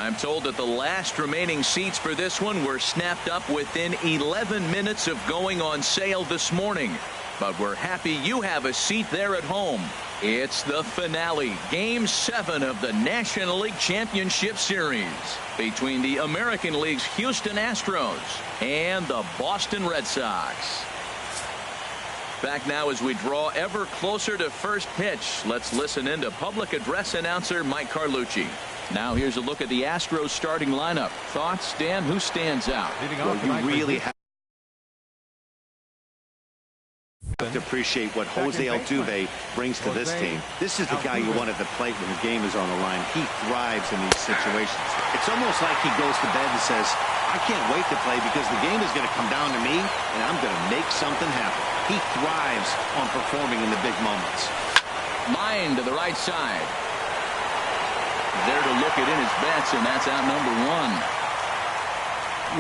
I'm told that the last remaining seats for this one were snapped up within 11 minutes of going on sale this morning. But we're happy you have a seat there at home. It's the finale, Game 7 of the National League Championship Series between the American League's Houston Astros and the Boston Red Sox. Back now as we draw ever closer to first pitch. Let's listen in to public address announcer Mike Carlucci. Now here's a look at the Astros starting lineup. Thoughts, Dan? Who stands out? Well, you really have to appreciate what Jose Altuve brings to this team. This is the guy you want at the plate when the game is on the line. He thrives in these situations. It's almost like he goes to bed and says, I can't wait to play because the game is going to come down to me and I'm going to make something happen. He thrives on performing in the big moments. Line to the right side. There to look it in his bets, and that's out number one.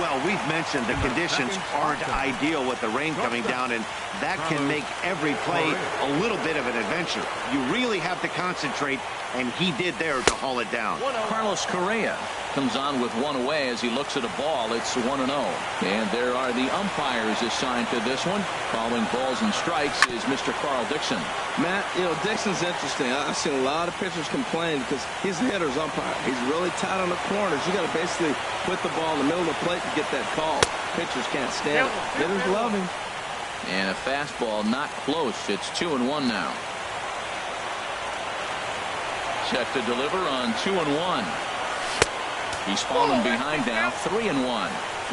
Well, we've mentioned the conditions aren't ideal with the rain coming down, and that can make every play a little bit of an adventure. You really have to concentrate, and he did there to haul it down. Carlos Correa comes on with one away as he looks at a ball. It's 1-0. And there are the umpires assigned to this one. Calling balls and strikes is Mr. Carl Dixon. Matt, Dixon's interesting. I've seen a lot of pitchers complain because he's the hitter's umpire. He's really tight on the corners. You got to basically put the ball in the middle of the plate to get that call. Pitchers can't stand it. Hitters love him. And a fastball not close. It's 2-1 now. Set to deliver on 2-1. He's fallen behind now, 3-1.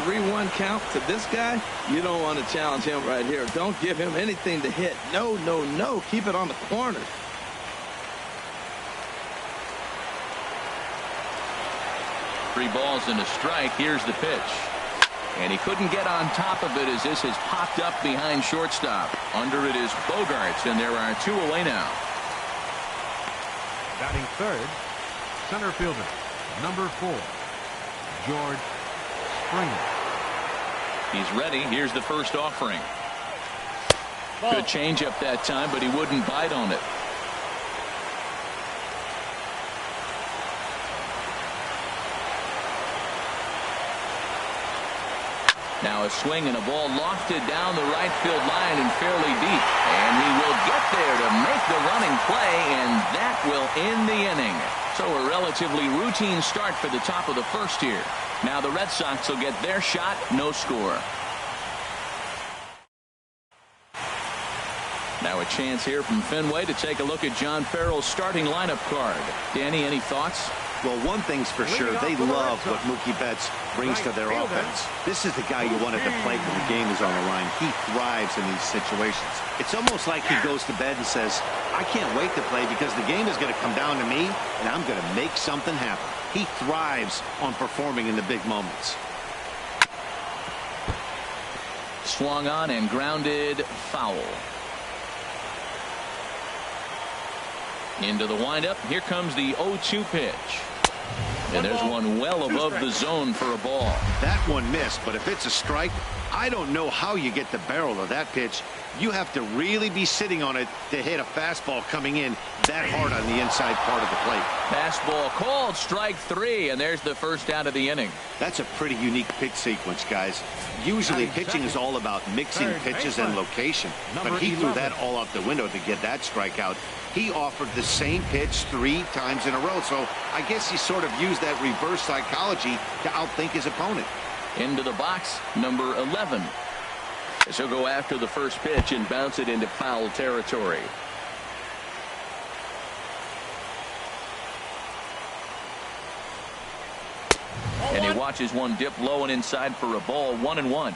3-1 count to this guy. You don't want to challenge him right here. Don't give him anything to hit. No, no, no. Keep it on the corner. Three balls and a strike. Here's the pitch. And he couldn't get on top of it as this has popped up behind shortstop. Under it is Bogarts, and there are two away now. Batting third, center fielder, number 4, George Springer. He's ready. Here's the first offering. Good changeup that time, but he wouldn't bite on it. Now a swing and a ball lofted down the right field line and fairly deep. And he will get there to make the running play, and that will end the inning. So a relatively routine start for the top of the first here. Now the Red Sox will get their shot, no score. Now a chance here from Fenway to take a look at John Farrell's starting lineup card. Danny, any thoughts? Well, one thing's for sure, they love what Mookie Betts brings to their offense. This is the guy you want at the plate when the game is on the line. He thrives in these situations. It's almost like he goes to bed and says, I can't wait to play because the game is going to come down to me and I'm going to make something happen. He thrives on performing in the big moments. Swung on and grounded foul. Into the windup. Here comes the 0-2 pitch. And there's one well above the zone for a ball. That one missed, but if it's a strike, I don't know how you get the barrel of that pitch. You have to really be sitting on it to hit a fastball coming in that hard on the inside part of the plate. Fastball called, strike 3, and there's the first out of the inning. That's a pretty unique pitch sequence, guys. Usually pitching is all about mixing pitches and location, but he threw that all out the window to get that strikeout. He offered the same pitch 3 times in a row, so I guess he sort of used that reverse psychology to outthink his opponent. Into the box, number 11. As he'll go after the first pitch and bounce it into foul territory. And he watches one dip low and inside for a ball, 1-1.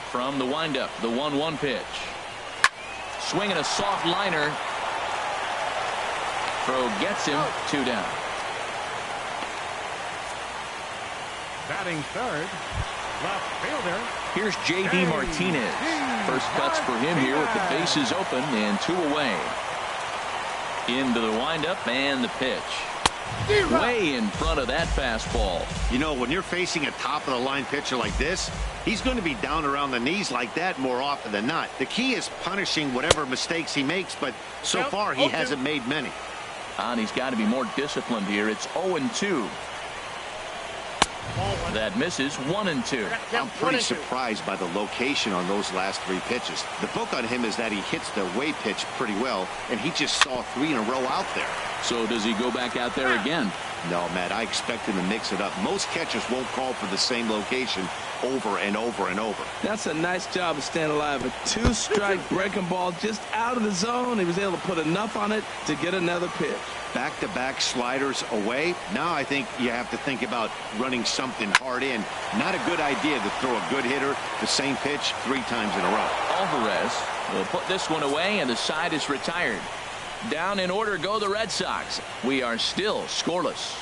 From the windup, the 1-1 pitch. Swinging a soft liner. Throw gets him, 2 down. Batting third, left fielder. Here's J.D. Martinez. First cuts for him here with the bases open and 2 away. Into the windup and the pitch. Way in front of that fastball. You know, when you're facing a top-of-the-line pitcher like this, he's going to be down around the knees like that more often than not. The key is punishing whatever mistakes he makes, but so far he hasn't made many. And he's got to be more disciplined here. It's 0-2. That misses. 1-2. I'm pretty surprised by the location on those last 3 pitches. The book on him is that he hits the away pitch pretty well, and he just saw 3 in a row out there. So does he go back out there again? No, Matt, I expect him to mix it up. Most catchers won't call for the same location over and over and over. That's a nice job of staying alive. A 2-strike breaking ball just out of the zone. He was able to put enough on it to get another pitch. Back-to-back sliders away. Now I think you have to think about running something hard in. Not a good idea to throw a good hitter the same pitch 3 times in a row. Alvarez will put this one away, and the side is retired. Down in order go the Red Sox. We are still scoreless.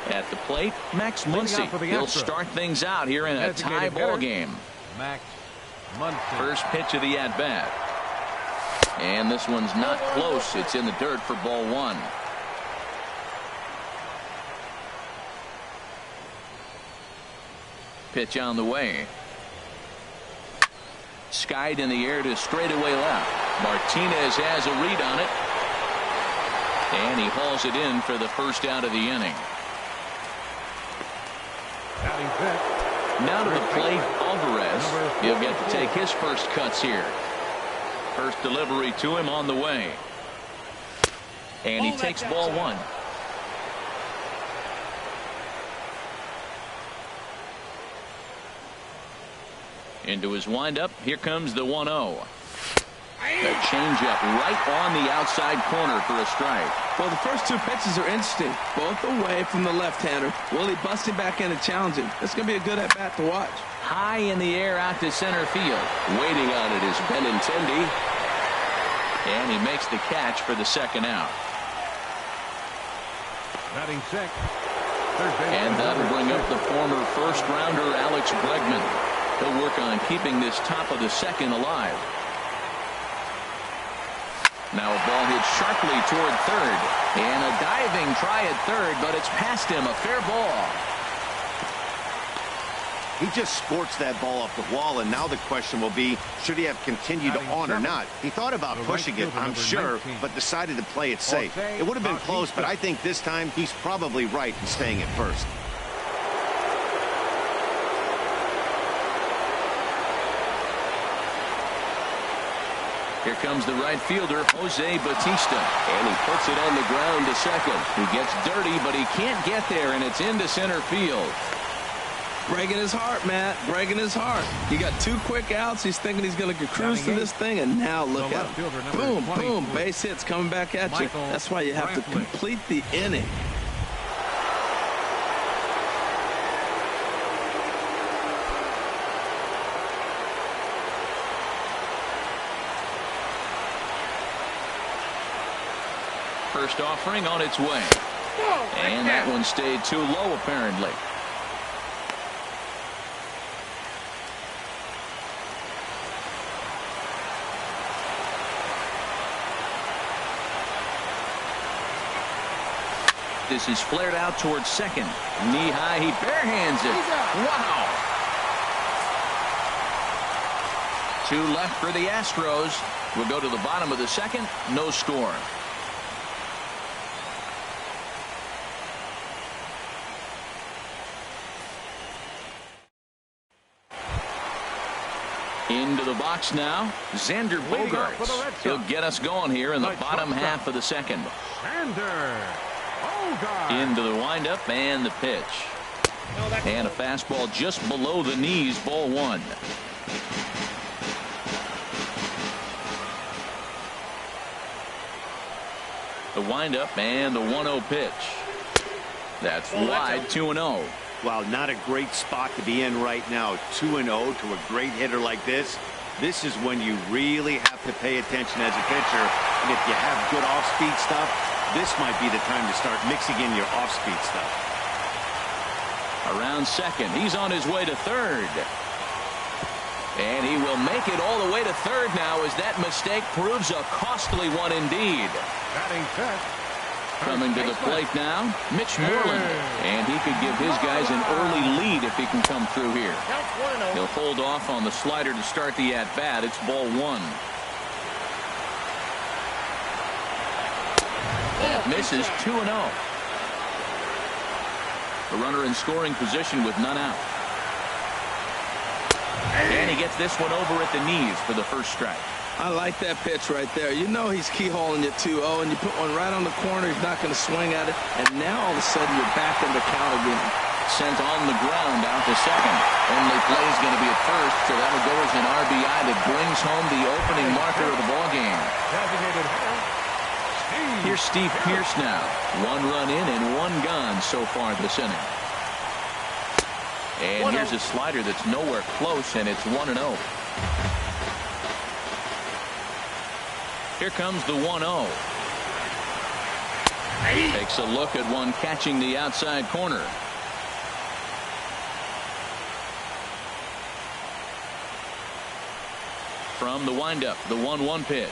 At the plate, Max Muncy. He'll start things out here in a tie ball game. Max Muncy. First pitch of the at-bat. And this one's not close. It's in the dirt for ball 1. Pitch on the way. Skied in the air to straightaway left. Martinez has a read on it. And he hauls it in for the first out of the inning. Now to the plate, Alvarez. He'll get to take his first cuts here. First delivery to him on the way. And he takes ball 1. Into his windup. Here comes the 1-0. A changeup right on the outside corner for a strike. Well, the first 2 pitches are interesting. Both away from the left-hander. Will he bust him back in and challenge him? It's going to be a good at-bat to watch. High in the air out to center field. Waiting on it is Benintendi. And he makes the catch for the second out. Batting 6. And that'll bring up the former first-rounder Alex Bregman. He'll work on keeping this top of the second alive. Now a ball hit sharply toward third. And a diving try at third, but it's past him. A fair ball. He just sports that ball off the wall, and now the question will be, should he have continued on or not? He thought about pushing it, I'm sure, but decided to play it safe. It would have been close, but I think this time he's probably right in staying at first. Here comes the right fielder, Jose Bautista. And he puts it on the ground to second. He gets dirty, but he can't get there, and it's into center field. Breaking his heart, Matt. Breaking his heart. He got 2 quick outs. He's thinking he's going to cruise through this thing, and now look at him. Boom, boom, base hits coming back at you. That's why you have to complete the inning. First offering on its way. And that one stayed too low, apparently. This is flared out towards second. Knee high, he barehands it. Wow. 2 left for the Astros. We'll go to the bottom of the second. No score. Into the box now, Xander Bogaerts. He'll get us going here in the bottom half of the second. Xander Bogaerts. Into the windup and the pitch. And a fastball just below the knees, ball 1. The windup and the 1-0 pitch. That's wide, 2-0. Well, not a great spot to be in right now. 2-0 to a great hitter like this. This is when you really have to pay attention as a pitcher. And if you have good off-speed stuff, this might be the time to start mixing in your off-speed stuff. Around second. He's on his way to third. And he will make it all the way to third now as that mistake proves a costly one indeed. Batting set. Coming to the plate now, Mitch Moreland. And he could give his guys an early lead if he can come through here. He'll hold off on the slider to start the at-bat. It's ball one. Misses 2-0. The runner in scoring position with none out. And he gets this one over at the knees for the first strike. I like that pitch right there. You know he's keyholing you 2-0, and you put one right on the corner. He's not going to swing at it. And now all of a sudden you're back in the count again. Sent on the ground out to second. Only play is going to be at first, so that'll go as an RBI that brings home the opening marker of the ballgame. Here's Steve Pearce now. 1 run in and 1 gone so far this inning. And here's a slider that's nowhere close, and it's 1-0. Here comes the 1-0. Takes a look at one catching the outside corner. From the windup, the 1-1 pitch.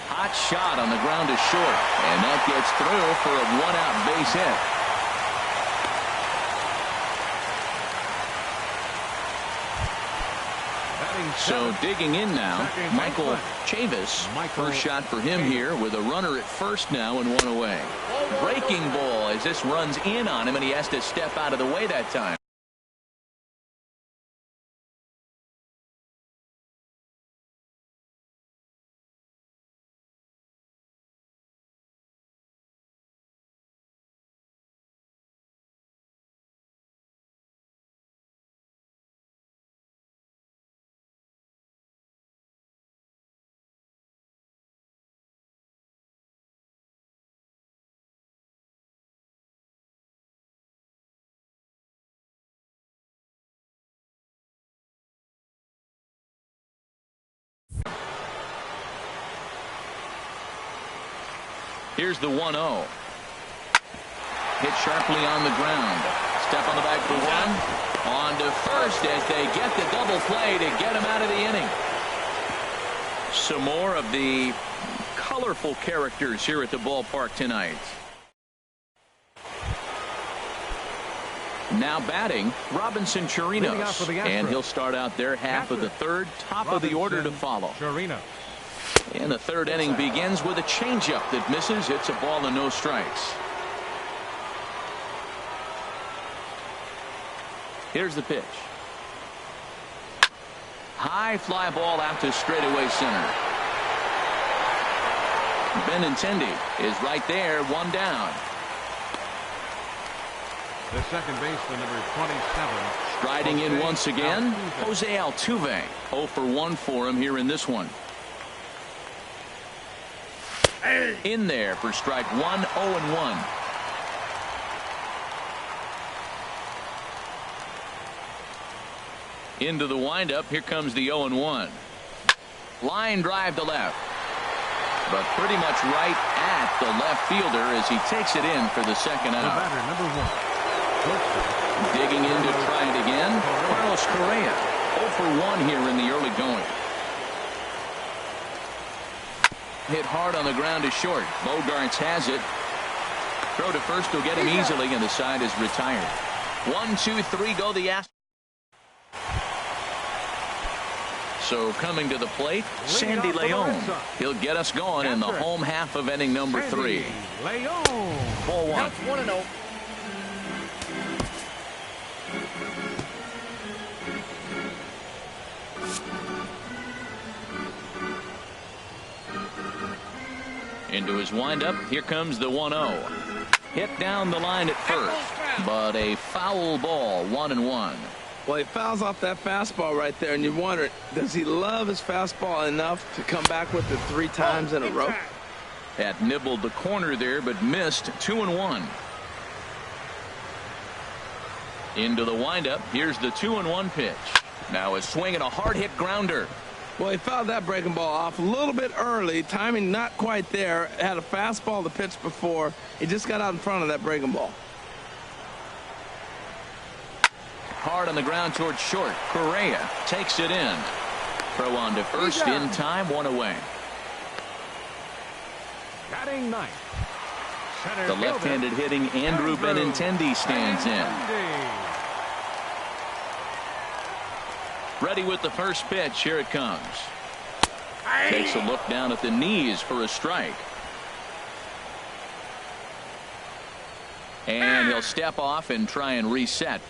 Hot shot on the ground is short, and that gets through for a 1-out base hit. So digging in now, Michael Chavis. First shot for him here with a runner at first now and 1 away. Breaking ball as this runs in on him, and he has to step out of the way that time. Here's the 1-0. Hit sharply on the ground. Step on the bag for one. On to first as they get the double play to get him out of the inning. Some more of the colorful characters here at the ballpark tonight. Now batting, Robinson Chirinos. And he'll start out their half of the third. Top of the order to follow. And the third inning begins with a changeup that misses. It's a ball and no strikes. Here's the pitch. High fly ball out to straightaway center. Benintendi is right there, 1 down. The second baseman, number 27. Striding in once again, Jose Altuve. 0 for 1 for him here in this one. In there for strike 1, 0-1. Into the windup. Here comes the 0-1. Line drive to left. But pretty much right at the left fielder as he takes it in for the second out. The batter, number 1. Digging in to try it again. Carlos Correa. 0 for 1 here in the early going. Hit hard on the ground is short. Bogarts has it. Throw to first will get him easily, and the side is retired. 1, 2, 3 go the Astros. So coming to the plate, Sandy Leon. He'll get us going in the home half of inning number 3. Ball 1. 1-0. Into his windup. Here comes the 1-0. Hit down the line at first, but a foul ball, 1-1. Well, he fouls off that fastball right there, and you wonder, does he love his fastball enough to come back with it 3 times in a row? That nibbled the corner there, but missed. 2-1. Into the windup. Here's the 2-1 pitch. Now a swing and a hard hit grounder. Well, he fouled that breaking ball off a little bit early. Timing not quite there. Had a fastball to pitch before. He just got out in front of that breaking ball. hard on the ground towards short. Correa takes it in. Throw on to first in time, 1 away. Batting ninth. Center The left-handed hitting Andrew Benintendi stands in. Ready with the first pitch. Here it comes. Takes a look down at the knees for a strike. And he'll step off and try and reset.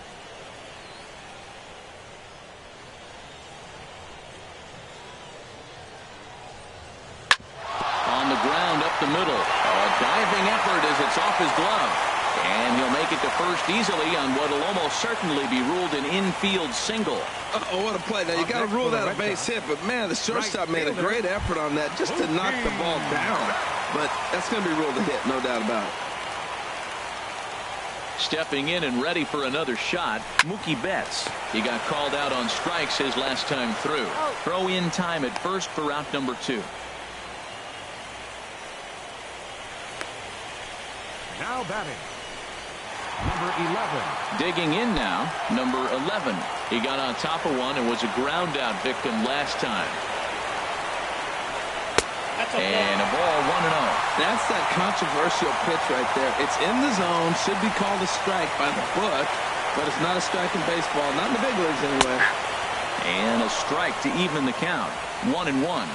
On the ground up the middle. A diving effort as it's off his glove. And he'll make it to first easily on what will almost certainly be ruled an infield single. Oh, what a play. Now, you got to rule that a base hit, but, man, the shortstop made a great effort on that just to knock the ball down. But that's going to be ruled a hit, no doubt about it. Stepping in and ready for another shot, Mookie Betts. He got called out on strikes his last time through. Throw in time at first for out number 2. Now batting, number 11. Digging in now, number 11. He got on top of one and was a ground out victim last time. And a ball, 1-0. That's that controversial pitch right there. It's in the zone, should be called a strike by the book, but it's not a strike in baseball, not in the big leagues anyway. And a strike to even the count, 1-1.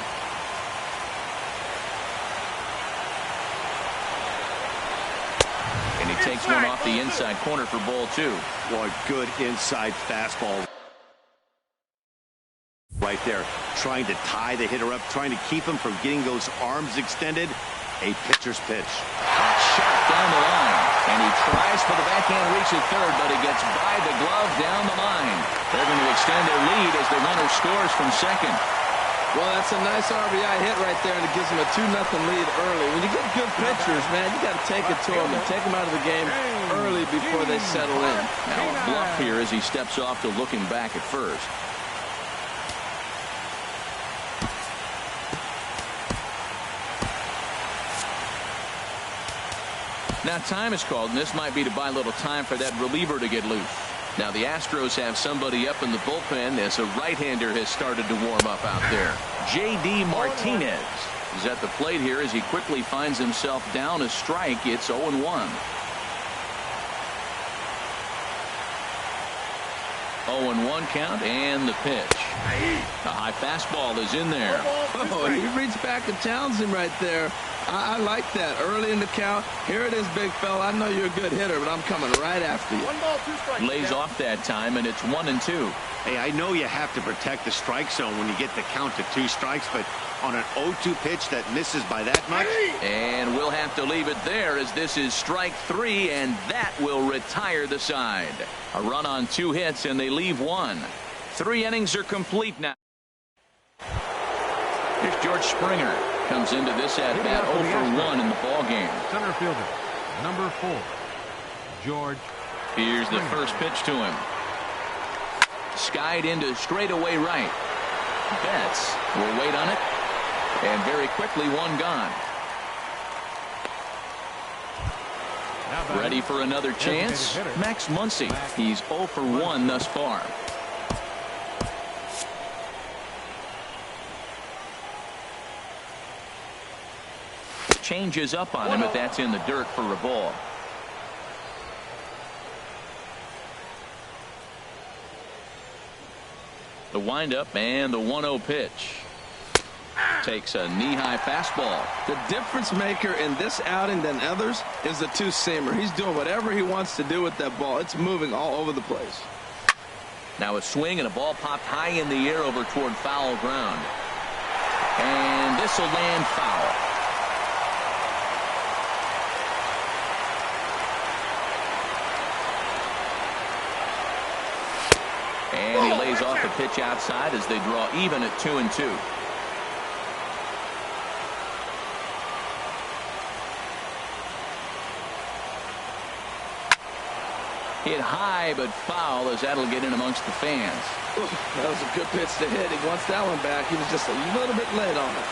And he takes one off the inside corner for ball 2. Boy, good inside fastball right there, trying to tie the hitter up, trying to keep him from getting those arms extended. A pitcher's pitch. Hot shot down the line, and he tries for the backhand reach at third, but it gets by the glove down the line. They're going to extend their lead as the runner scores from second. Well, that's a nice RBI hit right there, and it gives them a 2-0 lead early. When you get good pitchers, man, you got to take it to them and take them out of the game early before they settle in. Now a bluff here as he steps off to looking back at first. Now time is called, and this might be to buy a little time for that reliever to get loose. Now the Astros have somebody up in the bullpen as a right-hander has started to warm up out there. J.D. Martinez is at the plate here as he quickly finds himself down a strike. It's 0-1. 0-1 count and the pitch. The high fastball is in there. Oh, he reached back to Townsend right there. I like that. Early in the count. Here it is, big fella. I know you're a good hitter, but I'm coming right after you. 1 ball, 2 strikes. Lays off that time, and it's 1-2. Hey, I know you have to protect the strike zone when you get the count to 2 strikes, but on an 0-2 pitch that misses by that much. And we'll have to leave it there as this is strike 3, and that will retire the side. A run on 2 hits, and they leave 1. 3 innings are complete now. Here's George Springer. Comes into this at-bat 0 for 1 in the ball game. Center fielder, number 4, George. Here's the first pitch to him. Skied into straightaway right. Betts will wait on it. And very quickly, 1 gone. Ready for another chance? Max Muncy. He's 0 for 1 thus far. Changes up on him, but that's in the dirt for a ball. The windup and the 1-0 pitch. Takes a knee-high fastball. The difference maker in this outing than others is the 2-seamer. He's doing whatever he wants to do with that ball. It's moving all over the place. Now a swing and a ball popped high in the air over toward foul ground. And this will land foul. And he lays off a pitch outside as they draw even at 2-2. Hit high but foul as that'll get in amongst the fans. Ooh, that was a good pitch to hit. He wants that one back. He was just a little bit late on it.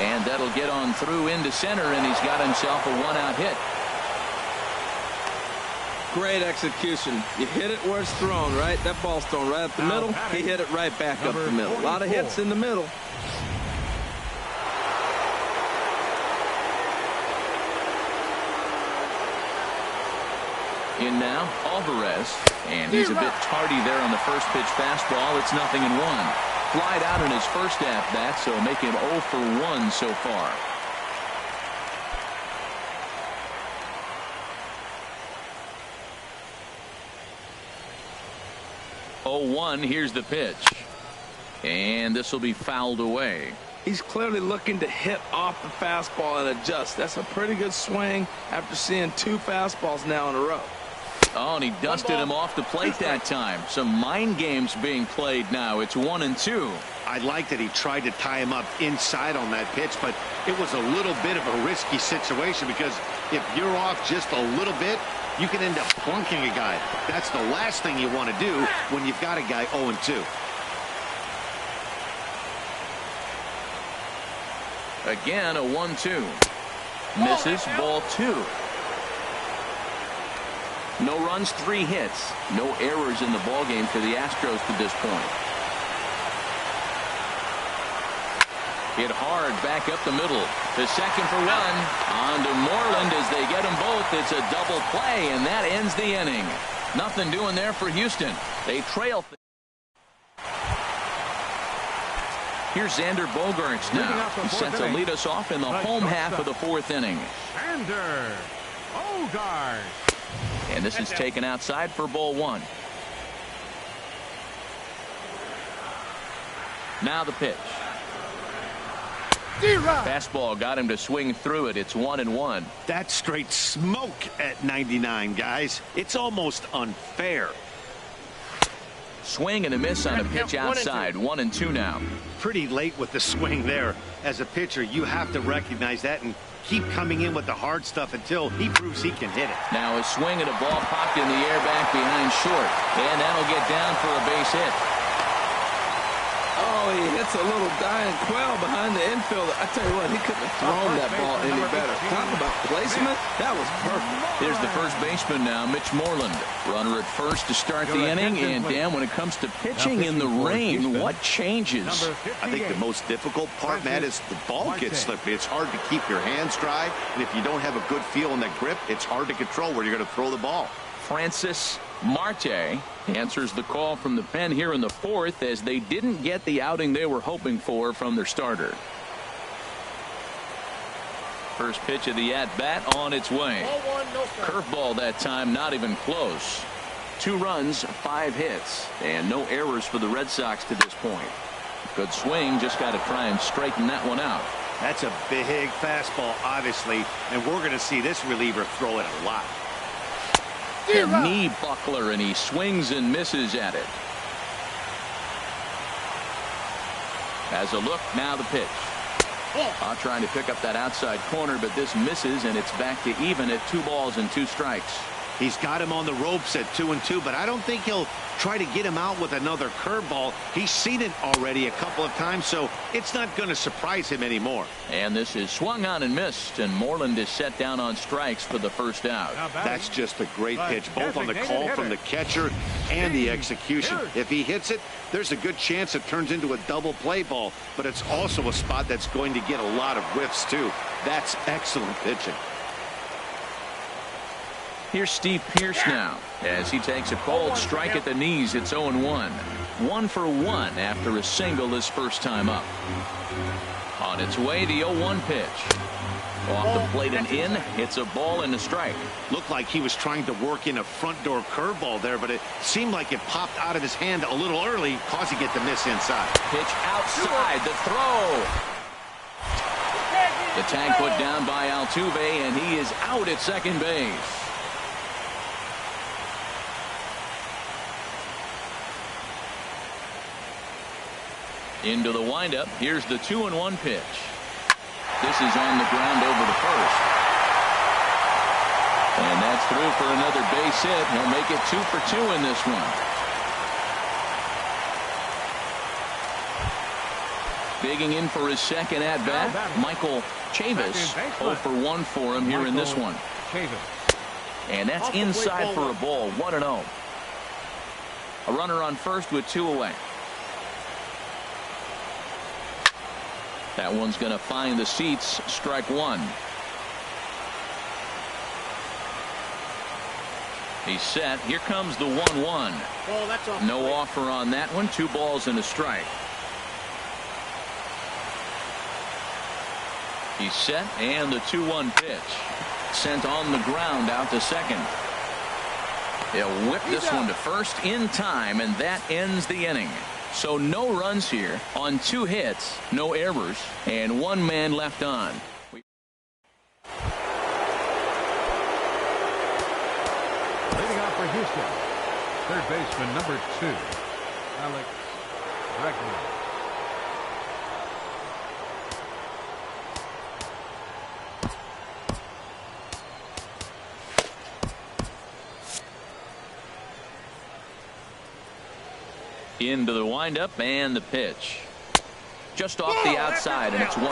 And that'll get on through into center, and he's got himself a 1-out hit. Great execution. You hit it where it's thrown, right? That ball's thrown right up the middle. He hit it right back up the middle. A lot of hits in the middle. In now, Alvarez, and he's a bit tardy there on the first pitch fastball. It's 0-1. Flied out in his first at-bat, so make him 0 for 1 so far. Here's the pitch. And this will be fouled away. He's clearly looking to hit off the fastball and adjust. That's a pretty good swing after seeing 2 fastballs now in a row. Oh, and he dusted him off the plate that time. Some mind games being played now. It's 1-2. I like that he tried to tie him up inside on that pitch, but it was a little bit of a risky situation because if you're off just a little bit, you can end up plunking a guy. That's the last thing you want to do when you've got a guy 0-2. Again, a 1-2. Misses, ball 2. No runs, 3 hits. No errors in the ballgame for the Astros to this point. Hit hard back up the middle. To second for 1. On to Moreland as they get them both. It's a double play, and that ends the inning. Nothing doing there for Houston. They trail. Here's Xander Bogaerts now. He sets to lead us off in the home half of the 4th inning. Xander Bogaerts. And this is taken outside for ball 1. Now the pitch. Fastball got him to swing through it. It's 1-1. That's straight smoke at 99, guys. It's almost unfair. Swing and a miss on a pitch outside. 1-2 now. Pretty late with the swing there. As a pitcher, you have to recognize that and keep coming in with the hard stuff until he proves he can hit it. Now a swing and a ball popped in the air back behind short. And that'll get down for a base hit. Oh, he hits a little dying quail behind the infielder. I tell you what, he couldn't have thrown that ball any better. Talk about placement. That was perfect. Here's the first baseman now, Mitch Moreland. Runner at first to start the inning. And, Dan, when it comes to pitching in the rain, what changes? I think the most difficult part, Matt, is the ball gets slippery. It's hard to keep your hands dry. And if you don't have a good feel in that grip, it's hard to control where you're going to throw the ball. Francis Marte answers the call from the pen here in the 4th as they didn't get the outing they were hoping for from their starter. First pitch of the at-bat on its way. Curveball that time, not even close. 2 runs, 5 hits, and no errors for the Red Sox to this point. Good swing, just got to try and straighten that one out. That's a big fastball, obviously, and we're going to see this reliever throw it a lot. A knee buckler, and he swings and misses at it. As a look, now the pitch. Trying to pick up that outside corner, but this misses, and it's back to even at 2 balls and 2 strikes. He's got him on the ropes at 2-2, but I don't think he'll try to get him out with another curveball. He's seen it already a couple of times, so it's not going to surprise him anymore. And this is swung on and missed, and Moreland is set down on strikes for the first out. That's just a great pitch, both on the call from the catcher and the execution. If he hits it, there's a good chance it turns into a double play ball, but it's also a spot that's going to get a lot of whiffs, too. That's excellent pitching. Here's Steve Pearce now as he takes a cold strike at the knees. It's 0-1. 1 for 1 after a single his first time up. On its way, the 0-1 pitch. Off the plate and in. It's a ball and a strike. Looked like he was trying to work in a front door curveball there, but it seemed like it popped out of his hand a little early, causing it to miss inside. Pitch outside. The throw. The tag put down by Altuve, and he is out at second base. Into the windup. Here's the 2-1 pitch. This is on the ground over to first. And that's through for another base hit. He'll make it 2 for 2 in this one. Digging in for his second at-bat, Michael Chavis. 0 for 1 for him here in this one. And that's inside for a ball, 1-0. A runner on first with 2 away. That one's going to find the seats. Strike 1. He's set. Here comes the 1-1. No offer on that one. 2 balls and a strike. He's set, and the 2-1 pitch. Sent on the ground out to second. He'll whip this one to first in time, and that ends the inning. So no runs here on 2 hits, no errors, and 1 man left on. Leading off for Houston, third baseman number 2, Alex Bregman. Into the windup and the pitch. Just off the outside, and it's 1-0.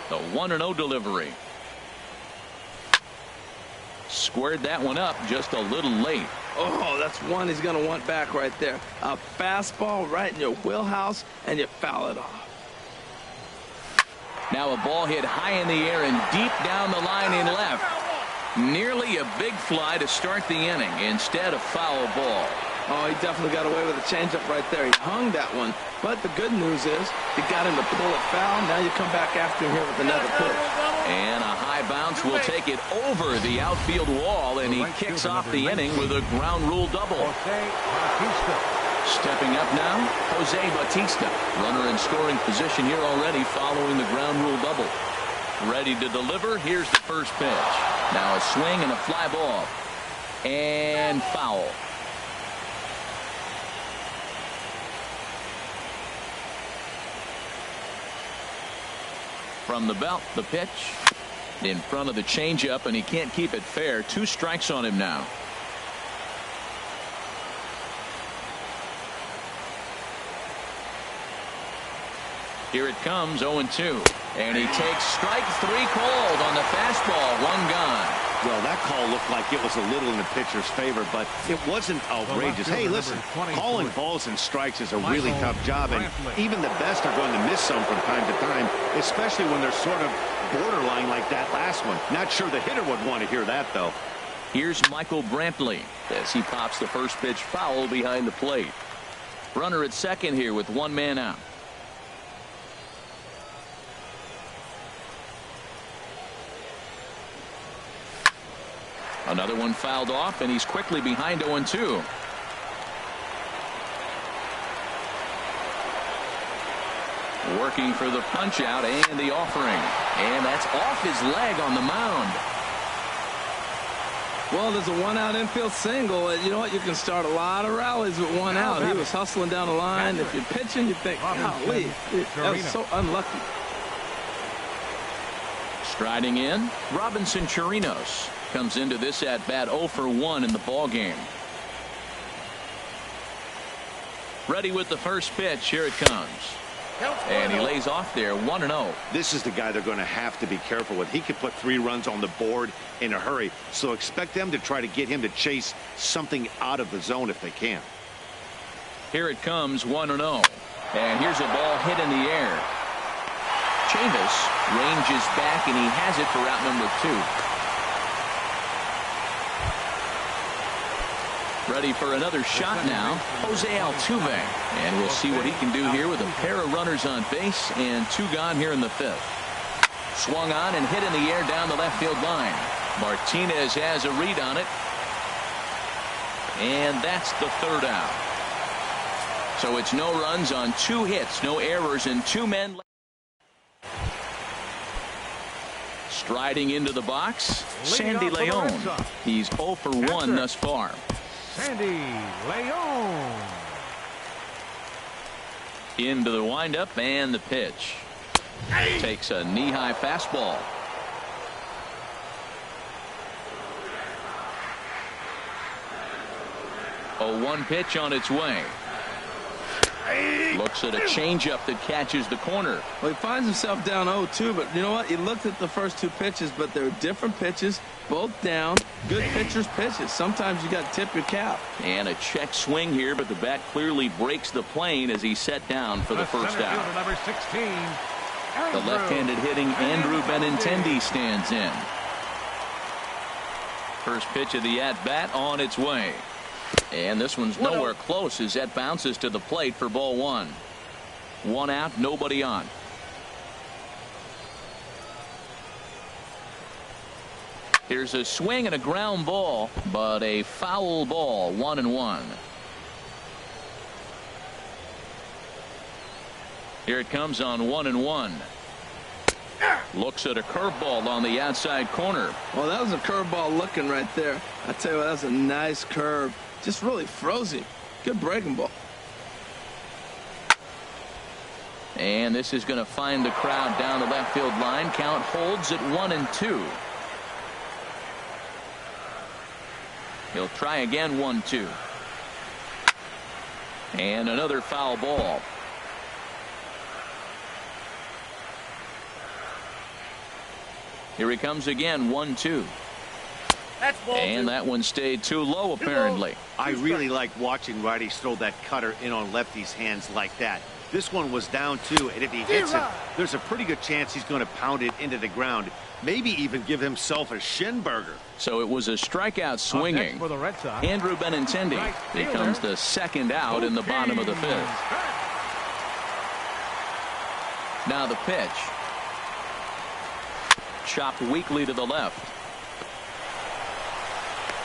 The 1-0 delivery. Squared that one up just a little late. Oh, that's one he's going to want back right there. A fastball right in your wheelhouse, and you foul it off. Now a ball hit high in the air and deep down the line in left. Nearly a big fly to start the inning. Instead, a foul ball. Oh, he definitely got away with a changeup right there. He hung that one. But the good news is he got him to pull it foul. Now you come back after him here with another pitch. And a high bounce will take it over the outfield wall, and he kicks off the inning with a ground rule double. Stepping up now, Jose Bautista. Runner in scoring position here already following the ground rule double. Ready to deliver. Here's the first pitch. Now a swing and a fly ball. And foul. From the belt, the pitch. In front of the changeup, and he can't keep it fair. 2 strikes on him now. Here it comes, 0-2. And he takes strike 3 called on the fastball. 1 gone. Well, that call looked like it was a little in the pitcher's favor, but it wasn't outrageous. Hey, listen, calling balls and strikes is a really tough job, and even the best are going to miss some from time to time, especially when they're sort of borderline like that last one. Not sure the hitter would want to hear that, though. Here's Michael Brantley as he pops the first pitch foul behind the plate. Runner at second here with 1 man out. Another one fouled off, and he's quickly behind 0-2. Working for the punch out and the offering. And that's off his leg on the mound. Well, there's a 1-out infield single. You know what? You can start a lot of rallies with 1 out. He was hustling down the line. If you're pitching, you think, golly, that was so unlucky. Striding in, Robinson Chirinos comes into this at bat 0 for 1 in the ball game. Ready with the first pitch. Here it comes. And he lays off there, 1-0. This is the guy they're going to have to be careful with. He could put 3 runs on the board in a hurry, so expect them to try to get him to chase something out of the zone if they can. Here it comes, 1-0. And here's a ball hit in the air. Chavis ranges back, and he has it for out number 2. Ready for another shot now, Jose Altuve. And we'll see what he can do here with a pair of runners on base and 2 gone here in the 5th. Swung on and hit in the air down the left field line. Martinez has a read on it. And that's the 3rd out. So it's no runs on 2 hits, no errors, and 2 men left. Striding into the box, Sandy Leon. He's 0 for 1 thus far. Sandy Leon. Into the windup and the pitch. Takes a knee-high fastball. A 1 pitch on its way. Looking Looks at a changeup that catches the corner. Well, he finds himself down 0-2, but you know what? He looked at the first two pitches, but they're different pitches, both down. Good pitchers' pitches. Sometimes you got to tip your cap. And a check swing here, but the bat clearly breaks the plane as he's set down for the first out. Number 16, The left-handed hitting Andrew Benintendi stands in. First pitch of the at-bat on its way. And this one's nowhere close as that bounces to the plate for ball one. One out, nobody on. Here's a swing and a ground ball, but a foul ball, 1-1. Here it comes on 1-1. Looks at a curveball on the outside corner. Well, that was a curveball looking right there. I tell you what, that was a nice curve. Just really froze him. Good breaking ball. And this is going to find the crowd down the left field line. Count holds at 1-2. He'll try again, 1-2. And another foul ball. Here he comes again, 1-2. And that one stayed too low, apparently. I really like watching righties throw that cutter in on lefties' hands like that. This one was down 2, and if he hits it, there's a pretty good chance he's going to pound it into the ground. Maybe even give himself a shin burger. So it was a strikeout swinging. for the Red Sox, Andrew Benintendi becomes the second out in the bottom of the fifth. Now the pitch. Chopped weakly to the left.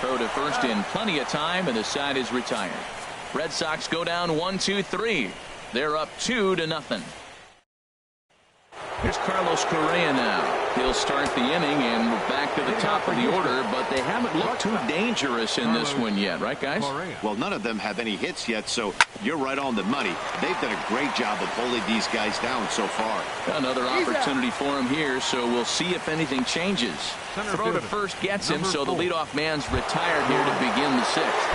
Throw to first in plenty of time, and the side is retired. Red Sox go down 1-2-3. They're up 2-0. Here's Carlos Correa now. He'll start the inning, and we're back to the top of the order, but they haven't looked too dangerous in this one yet, right, guys? Well, none of them have any hits yet, so you're right on the money. They've done a great job of holding these guys down so far. Another opportunity for him here, so we'll see if anything changes. Throw to first gets him, so the leadoff man's retired here to begin the sixth.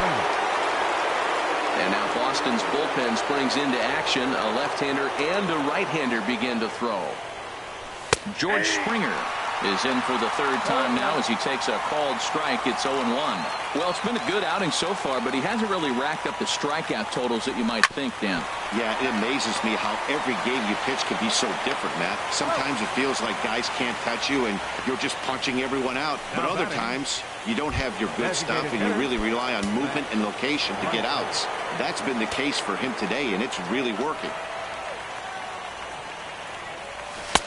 And now Boston's bullpen springs into action. A left-hander and a right-hander begin to throw. George Springer is in for the third time now as he takes a called strike. It's 0-1. Well, it's been a good outing so far, but he hasn't really racked up the strikeout totals that you might think, Dan. Yeah, it amazes me how every game you pitch can be so different, Matt. Sometimes it feels like guys can't touch you and you're just punching everyone out. But other times, you don't have your good stuff and you really rely on movement and location to get outs. That's been the case for him today, and it's really working.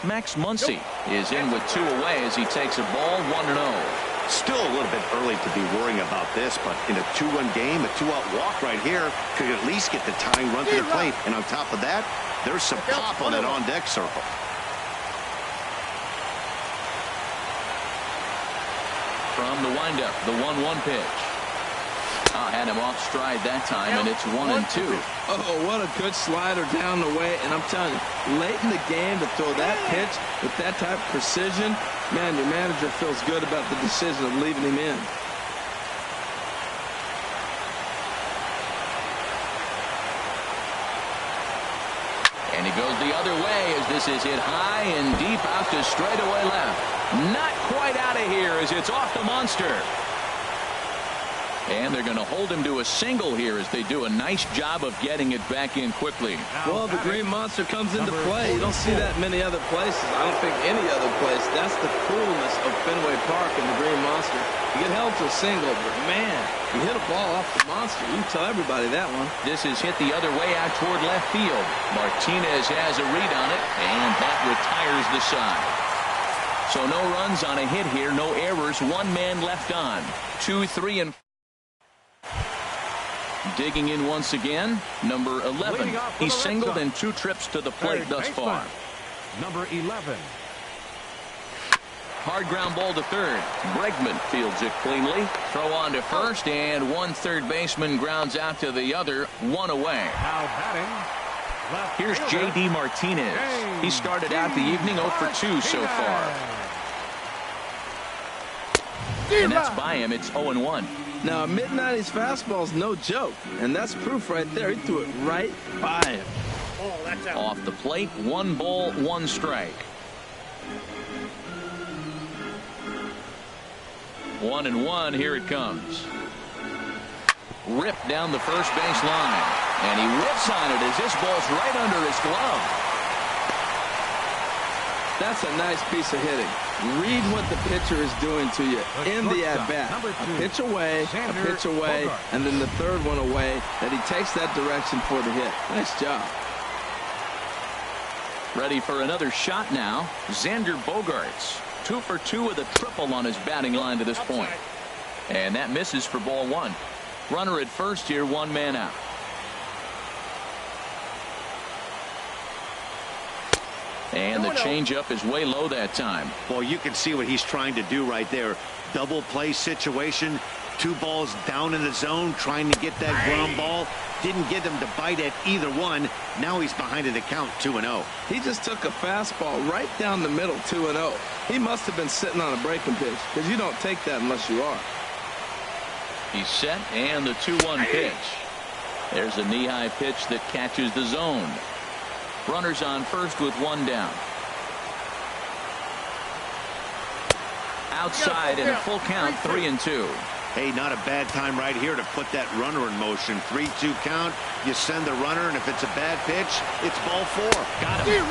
Max Muncy is in with 2 away as he takes a ball, 1-0. Still a little bit early to be worrying about this, but in a 2-1 game, a 2-out walk right here could at least get the tying run to the plate. And on top of that, there's some pop on that on-deck circle. From the windup, the 1-1 pitch. Had him off stride that time, and it's 1-2. Oh, what a good slider down the way. And I'm telling you, late in the game to throw that pitch with that type of precision, man, your manager feels good about the decision of leaving him in. And he goes the other way as this is hit high and deep out to straightaway left. Not quite out of here as it's off the monster. And they're going to hold him to a single here as they do a nice job of getting it back in quickly. Well, the Green Monster comes into play. You don't see that many other places. I don't think any other place. That's the coolness of Fenway Park and the Green Monster. You get held to a single, but man, you hit a ball off the monster. You can tell everybody that one. This is hit the other way out toward left field. Martinez has a read on it, and that retires the side. So no runs on a hit here, no errors, 1 man left on. 2, 3, and 4. Digging in once again, number 11. He's singled in 2 trips to the plate thus far. Number 11. Hard ground ball to third. Bregman fields it cleanly. Throw on to first, and 1 third baseman grounds out to the other, 1 away. Now batting. Here's J.D. Martinez. He started out the evening 0 for 2 so far. And that's by him. It's 0-1. Now, a mid-90s fastball is no joke, and that's proof right there. He threw it right by him. Off the plate, 1 ball, 1 strike. 1-1, here it comes. Ripped down the first base line. And he whips on it as this ball's right under his glove. That's a nice piece of hitting. Read what the pitcher is doing to you in the at-bat. A pitch away, and then the third one away, that he takes that direction for the hit. Nice job. Ready for another shot now. Xander Bogaerts. 2 for 2 with a triple on his batting line to this point. And that misses for ball 1. Runner at first here, 1 man out. And the changeup is way low that time. Well, you can see what he's trying to do right there. Double play situation. 2 balls down in the zone, trying to get that ground ball. Didn't get him to bite at either one. Now he's behind in the count, 2-0. He just took a fastball right down the middle, 2-0. He must have been sitting on a breaking pitch, because you don't take that unless you are. He's set, and the 2-1 pitch. There's a knee-high pitch that catches the zone. Runners on first with 1 down. Outside in a full count, 3-2. Hey, not a bad time right here to put that runner in motion. 3-2 count. You send the runner, and if it's a bad pitch, it's ball 4. Got him.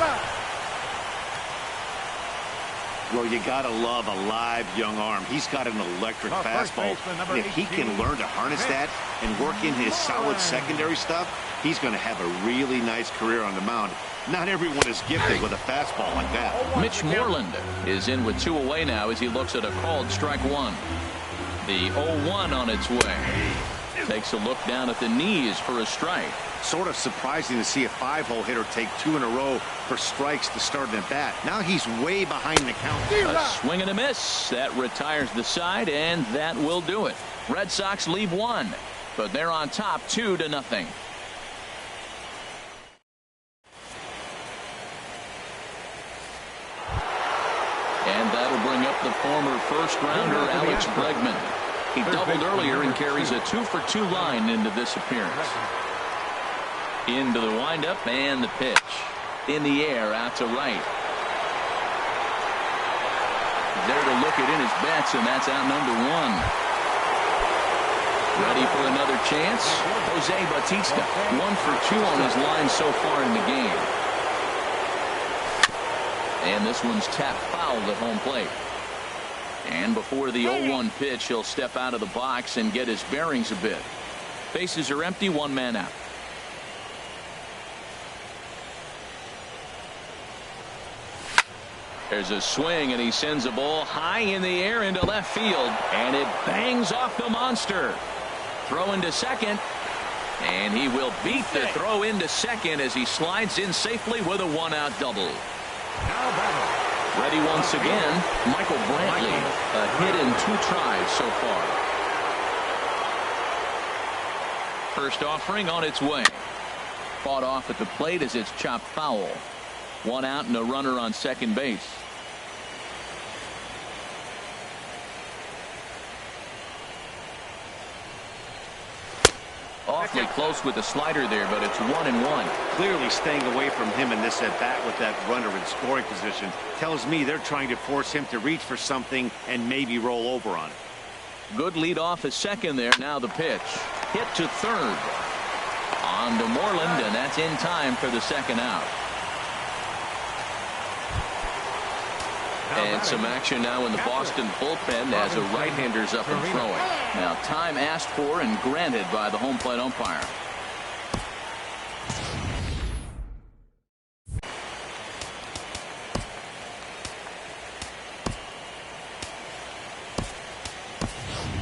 Well, you got to love a live young arm. He's got an electric fastball. And if he can learn to harness that and work in his solid secondary stuff, he's going to have a really nice career on the mound. Not everyone is gifted with a fastball like that. Mitch Moreland is in with 2 away now as he looks at a called strike 1. The 0-1 on its way. Takes a look down at the knees for a strike. Sort of surprising to see a 5-hole hitter take 2 in a row for strikes to start an at-bat. Now he's way behind the count. A swing and a miss. That retires the side, and that will do it. Red Sox leave 1, but they're on top 2-0. And that'll bring up the former first-rounder Alex Bregman. He doubled earlier and carries a 2 for 2 line into this appearance. Into the windup and the pitch. In the air out to right. There to look it in his bets, and that's out number 1. Ready for another chance? Jose Bautista. 1 for 2 on his line so far in the game. And this one's tapped foul at home plate. And before the 0-1 pitch, he'll step out of the box and get his bearings a bit. Bases are empty, 1 man out. There's a swing, and he sends a ball high in the air into left field, and it bangs off the monster. Throw into second, and he will beat the throw into second as he slides in safely with a 1-out double. Ready once again, Michael Brantley. A hit in 2 tries so far. First offering on its way. Fought off at the plate as it's chopped foul. 1 out and a runner on second base. Awfully close with the slider there, but it's 1-1. Clearly staying away from him in this at-bat with that runner in scoring position tells me they're trying to force him to reach for something and maybe roll over on it. Good lead off at second there. Now the pitch. Hit to third. On to Moreland, and that's in time for the 2nd out. And some action now in the Boston bullpen as a right-hander's up and throwing. Now time asked for and granted by the home plate umpire.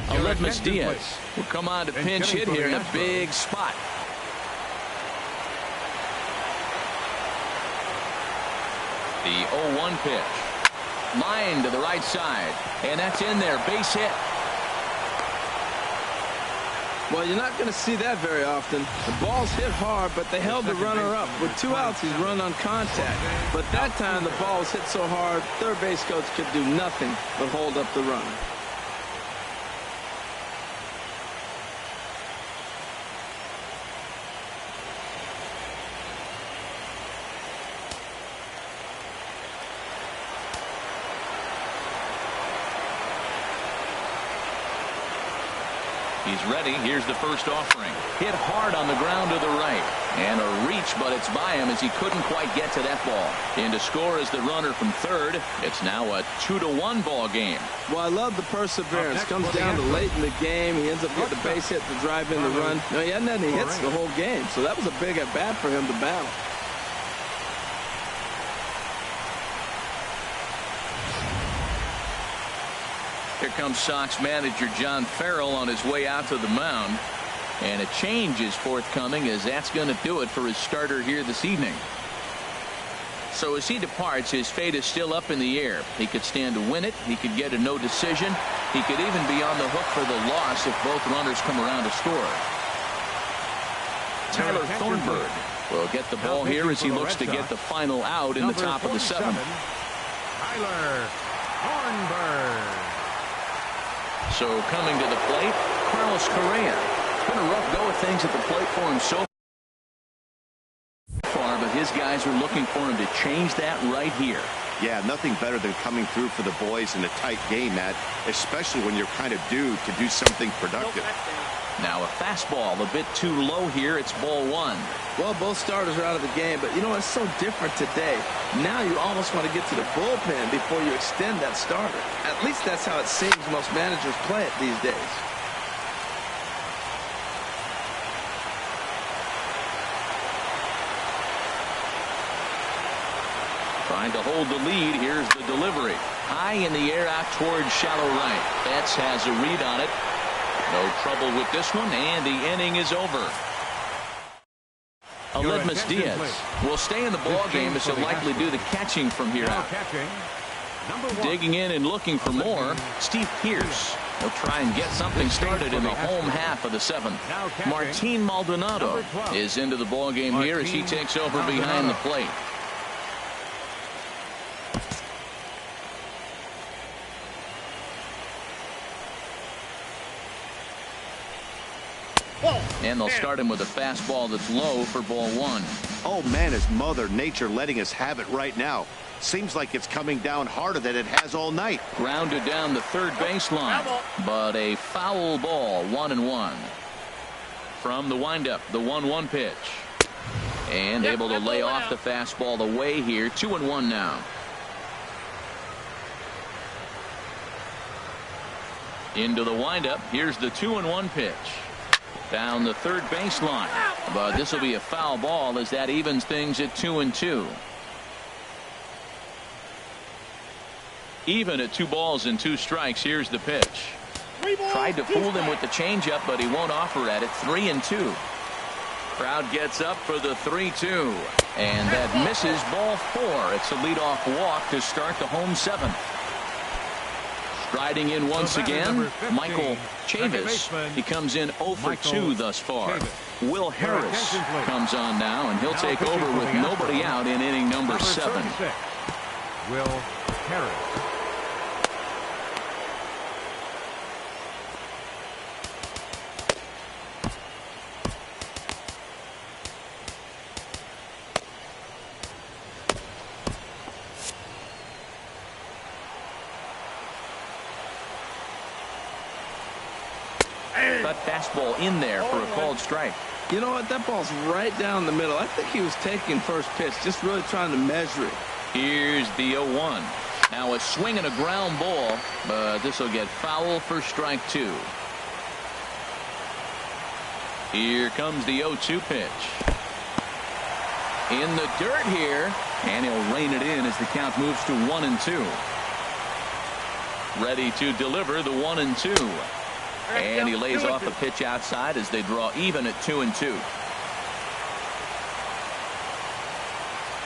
Aledmus Diaz will come on to pinch hit here in a big spot. The 0-1 pitch. Line to the right side, and that's in there. Base hit. Well, you're not going to see that very often. The ball's hit hard, but they held the runner up. With 2 outs, he's run on contact. But that time, the ball was hit so hard, third base coach could do nothing but hold up the runner. He's ready. Here's the first offering. Hit hard on the ground to the right. And a reach, but it's by him as he couldn't quite get to that ball. In to score is the runner from third. It's now a 2-1 ball game. Well, I love the perseverance. Comes down to late in the game. He ends up getting the base hit to drive in the run. No, he hadn't had any hits the whole game, so that was a big at-bat for him to battle. Here comes Sox manager John Farrell on his way out to the mound. And a change is forthcoming, as that's going to do it for his starter here this evening. So as he departs, his fate is still up in the air. He could stand to win it. He could get a no decision. He could even be on the hook for the loss if both runners come around to score. Tyler Thornburg will get the ball here as he looks to get the final out in the top of the seventh. Tyler Thornburg. So coming to the plate, Carlos Correa. It's been a rough go of things at the plate for him so far, but his guys are looking for him to change that right here. Yeah, nothing better than coming through for the boys in a tight game, Matt, especially when you're kind of due to do something productive. Now a fastball a bit too low here. It's ball one. Well, both starters are out of the game, but you know, it's so different today. Now you almost want to get to the bullpen before you extend that starter. At least that's how it seems most managers play it these days. Trying to hold the lead. Here's the delivery. High in the air out towards shallow right. Betts has a read on it. No trouble with this one, and the inning is over. Aledmus Diaz will stay in the ball game as he'll likely do the catching from here out. Digging in and looking for more, Steve Pearce. He'll try and get something started in the home half of the seventh. Martin Maldonado is into the ball game here as he takes over behind the plate. And they'll start him with a fastball that's low for ball one. Oh, man, is Mother Nature letting us have it right now. Seems like it's coming down harder than it has all night. Grounded down the third baseline, but a foul ball, 1-1. From the windup, the 1-1 pitch. And able to lay off the fastball away here, 2-1 now. Into the windup, here's the 2-1 pitch. Down the third baseline, but this will be a foul ball as that evens things at 2-2. Even at 2 balls and 2 strikes. Here's the pitch. Tried to fool him with the changeup, but he won't offer at it. 3-2. Crowd gets up for the 3-2, and that misses ball 4. It's a leadoff walk to start the home seventh. Striding in once again, Michael Chavis. He comes in 0 for 2 thus far. Will Harris comes on now, and he'll take over with nobody out in inning number 7. Will Harris. Cut fastball in there for a called strike. You know what? That ball's right down the middle. I think he was taking first pitch, just really trying to measure it. Here's the 0-1. Now a swing and a ground ball, but this will get foul for strike 2. Here comes the 0-2 pitch. In the dirt here, and he'll rein it in as the count moves to 1-2. Ready to deliver the 1-2. And he lays off the pitch outside as they draw even at 2-2.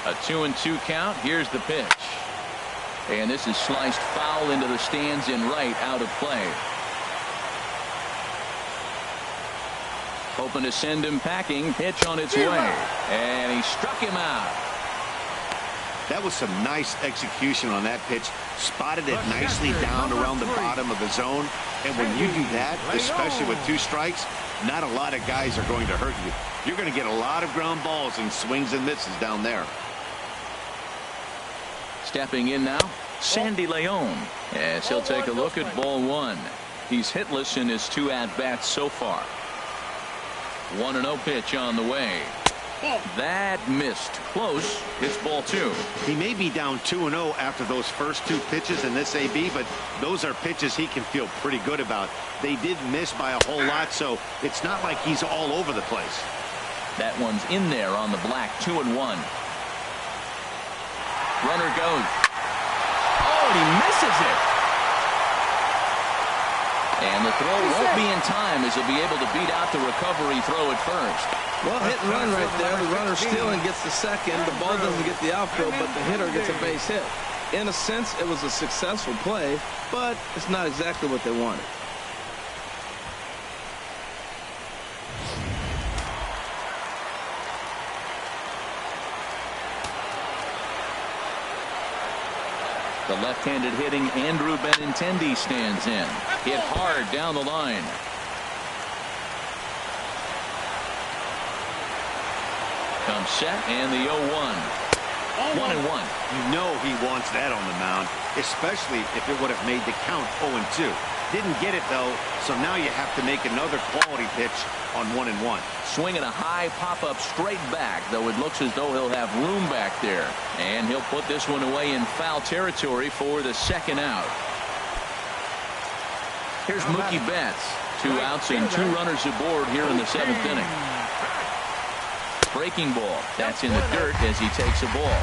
A 2-2 count. Here's the pitch. And this is sliced foul into the stands in right, out of play. Hoping to send him packing. Pitch on its way. And he struck him out. That was some nice execution on that pitch. Spotted it nicely down around the bottom of the zone. And when you do that, especially with 2 strikes, not a lot of guys are going to hurt you. You're going to get a lot of ground balls and swings and misses down there. Stepping in now, Sandy Leon, as he'll take a look at ball 1. He's hitless in his 2 at-bats so far. 1-0 pitch on the way. That missed. Close. It's ball 2. He may be down 2-0 after those first 2 pitches in this AB, but those are pitches he can feel pretty good about. They did miss by a whole lot, so it's not like he's all over the place. That one's in there on the black. 2-1. Runner goes. Oh, and he misses it. And the throw won't be in time as he'll be able to beat out the recovery throw at first. Well, hit and run right there. The runner stealing gets the second. The ball doesn't get the outfield, but the hitter gets a base hit. In a sense, it was a successful play, but it's not exactly what they wanted. The left-handed hitting Andrew Benintendi stands in. Hit hard down the line. Comes set, and the 0-1. 1-1. You know he wants that on the mound, especially if it would have made the count 0-2. Didn't get it, though, so now you have to make another quality pitch on 1-1. Swinging a high pop-up straight back, though it looks as though he'll have room back there. And he'll put this one away in foul territory for the second out. Here's Mookie Betts. 2 outs and 2 runners aboard here in the 7th inning. Breaking ball. That's in the dirt as he takes a ball.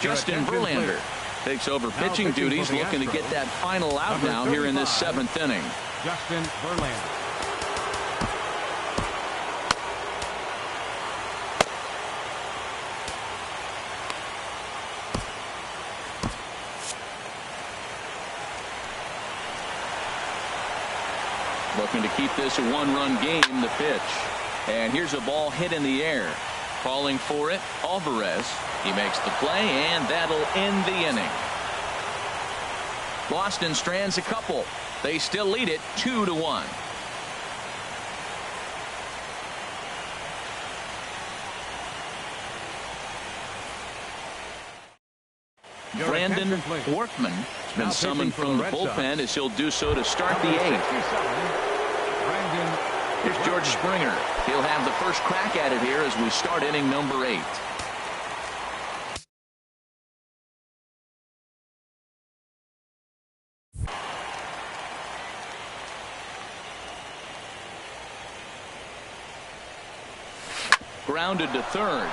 Justin Verlander takes over pitching duties, looking to get that final out now here in this 7th inning. Justin Verlander. Looking to keep this a 1-run game, the pitch. And here's a ball hit in the air. Calling for it, Alvarez. He makes the play, and that'll end the inning. Boston strands a couple. They still lead it 2-1. Brandon Workman has been summoned from the bullpen as he'll do so to start the 8th. Here's George Springer. He'll have the first crack at it here as we start inning number 8. Grounded to third.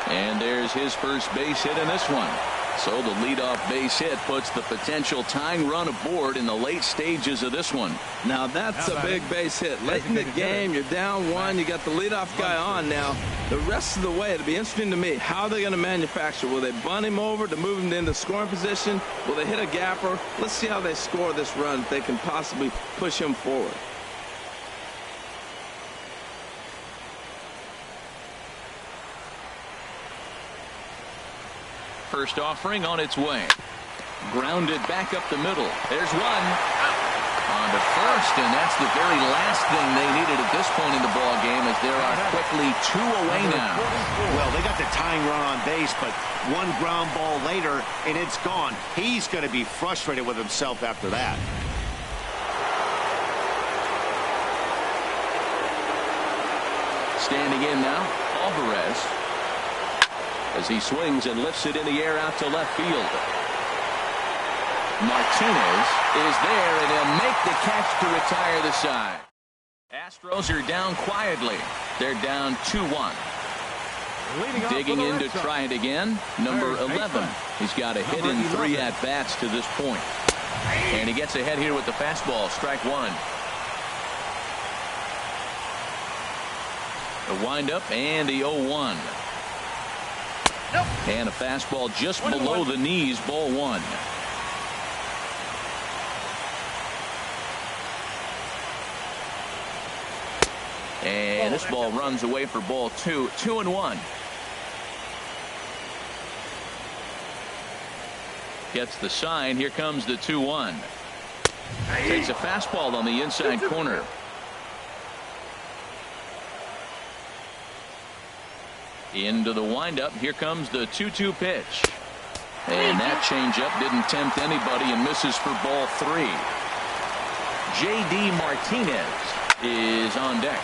And there's his first base hit in this one. So the leadoff base hit puts the potential tying run aboard in the late stages of this one. Now that's a big base hit. Late in the game, you're down 1. You got the leadoff guy on now. The rest of the way, it'll be interesting to me. How are they going to manufacture? Will they bunt him over to move him into scoring position? Will they hit a gapper? Let's see how they score this run if they can possibly push him forward. First offering on its way. Grounded back up the middle. There's one. On to first, and that's the very last thing they needed at this point in the ball game, as there are quickly 2 away now. Well, they got the tying run on base, but 1 ground ball later, and it's gone. He's going to be frustrated with himself after that. Standing in now, Alvarez, as he swings and lifts it in the air out to left field. Martinez is there, and he'll make the catch to retire the side. Astros are down quietly. They're down 2-1. Digging in to try it again, number 11. He's got a hit in 3 at-bats to this point. And he gets ahead here with the fastball, strike 1. The windup and the 0-1. And a fastball just below the knees, ball 1. And this ball runs away for ball 2. 2-1. Gets the sign. Here comes the 2-1. Takes a fastball on the inside corner. Into the windup. Here comes the 2-2 pitch. And that changeup didn't tempt anybody and misses for ball 3. J.D. Martinez is on deck.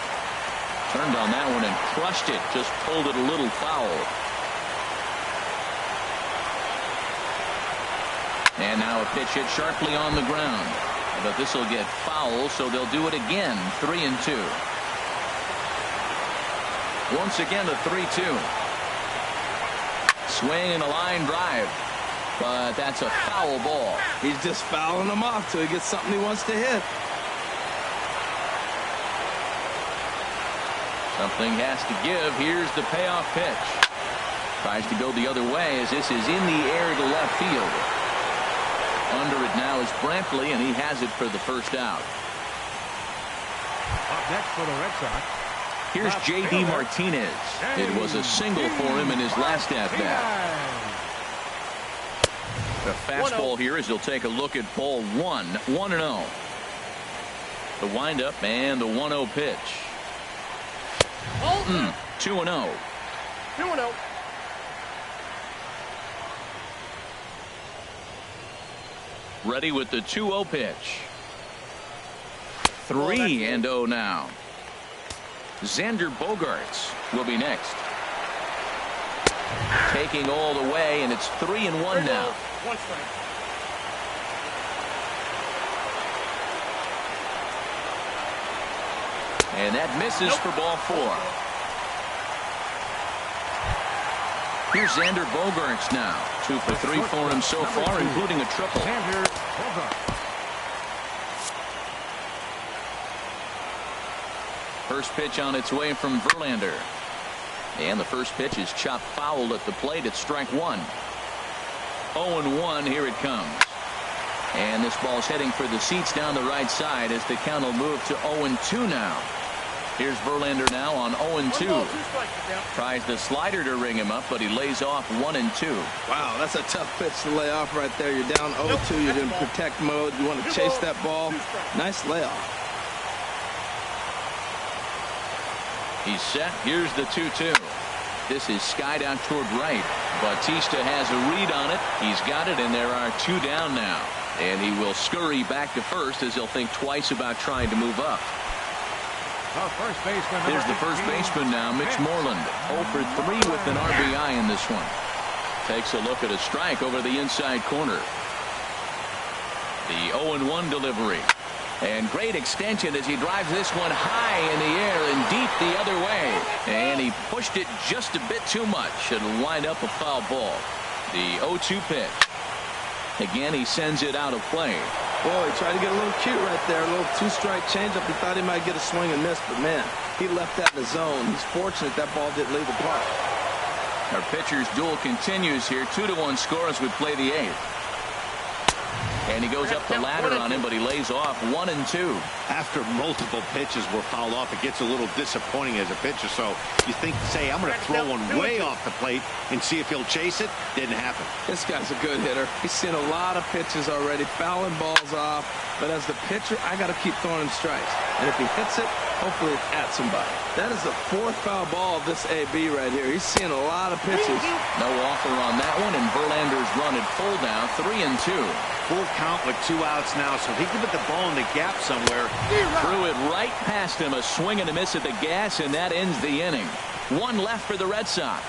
Turned on that one and crushed it. Just pulled it a little foul. And now a pitch hit sharply on the ground. But this will get foul, so they'll do it again. 3-2. Once again, the 3-2. Swing and a line drive. But that's a foul ball. He's just fouling them off till he gets something he wants to hit. Something has to give. Here's the payoff pitch. Tries to go the other way as this is in the air to left field. Under it now is Brantley, and he has it for the first out. Up next for the Red Sox. Here's J.D. Martinez. It was a single for him in his last at-bat. The fastball here as he'll take a look at ball 1. 1-0. The windup and the 1-0 pitch. 2-0. 2-0. Ready with the 2-0 pitch. 3-0 now. Xander Bogaerts will be next. Taking all the way, and it's 3-1 now. 1 strike. And that misses for ball 4. Here's Xander Bogaerts now. 2 for 3 for him so far, including a triple. Xander Bogaerts. First pitch on its way from Verlander. And the first pitch is chopped foul at the plate at strike 1. 0-1, here it comes. And this ball's heading for the seats down the right side as the count will move to 0-2 now. Here's Verlander now on 0-2. Tries the slider to ring him up, but he lays off 1-2. Wow, that's a tough pitch to lay off right there. You're down 0-2. You're in protect mode. You want to chase that ball. Nice layoff. He's set. Here's the 2-2. This is skied out toward right. Bautista has a read on it. He's got it, and there are 2 down now. And he will scurry back to first as he'll think twice about trying to move up. Here's the first baseman now, Mitch Moreland. 0 for 3 with an RBI in this one. Takes a look at a strike over the inside corner. The 0-1 delivery. And great extension as he drives this one high in the air and deep the other way. And he pushed it just a bit too much. It'll wind up a foul ball. The 0-2 pitch. Again, he sends it out of play. Boy, he tried to get a little cute right there. A little 2-strike changeup. He thought he might get a swing and miss, but man, he left that in the zone. He's fortunate that ball didn't leave the park. Our pitcher's duel continues here. 2-1 score as we play the 8th. And he goes up the ladder on him, but he lays off 1-2. After multiple pitches were fouled off, it gets a little disappointing as a pitcher. So you think, say, I'm going to throw one way off the plate and see if he'll chase it. Didn't happen. This guy's a good hitter. He's seen a lot of pitches already, fouling balls off. But as the pitcher, I got to keep throwing him strikes. And if he hits it, hopefully it's at somebody. That is the 4th foul ball of this AB right here. He's seeing a lot of pitches. No offer on that one, and Verlander's run it full now, 3-2. Full count with 2 outs now, so he can put the ball in the gap somewhere. Threw it right past him, a swing and a miss at the gas, and that ends the inning. 1 left for the Red Sox.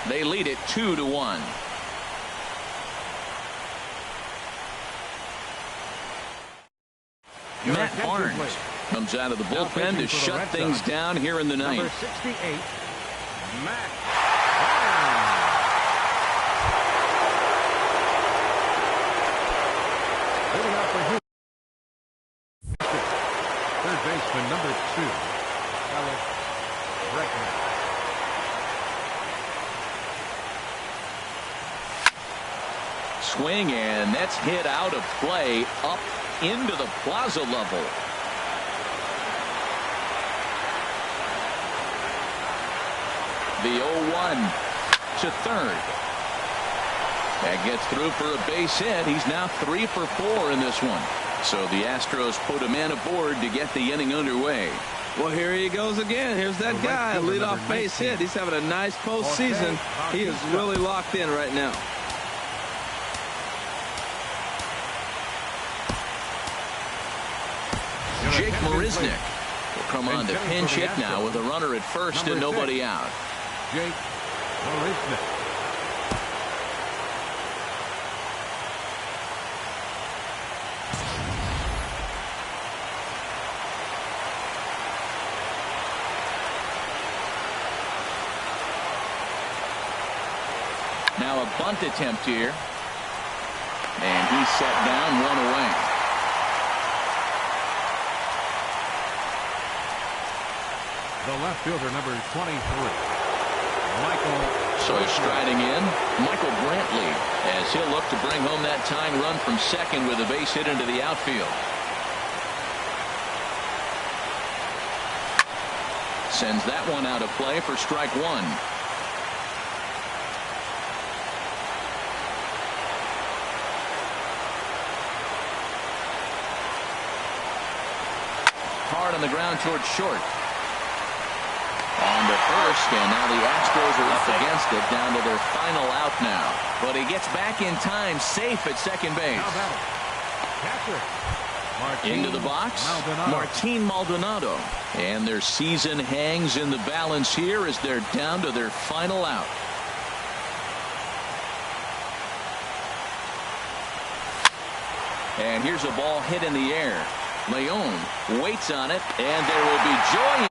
They lead it 2-1. Matt Barnes comes out of the bullpen to shut things down here in the 9th. Number 68, Matt Barnes. Third baseman, number 2, Alex Bregman. Swing, and that's hit out of play up into the plaza level. The 0-1 to third. That gets through for a base hit. He's now 3 for 4 in this one. So the Astros put a man aboard to get the inning underway. Well, here he goes again. Here's that guy, a leadoff base hit. He's having a nice postseason. He is really locked in right now. Jake Marisnick will come on to pinch hit now with a runner at first and nobody out. Jake Marisnick. Now a bunt attempt here. And he's set down, one away. The left fielder, number 23, Michael. So striding in, Michael Brantley, as he'll look to bring home that tying run from second with a base hit into the outfield. Sends that one out of play for strike one. Hard on the ground towards short. On to first, and now the Astros are up against it, down to their final out now. But he gets back in time, safe at second base. Into the box, Martin Maldonado. And their season hangs in the balance here as they're down to their final out. And here's a ball hit in the air. Leon waits on it, and there will be joy.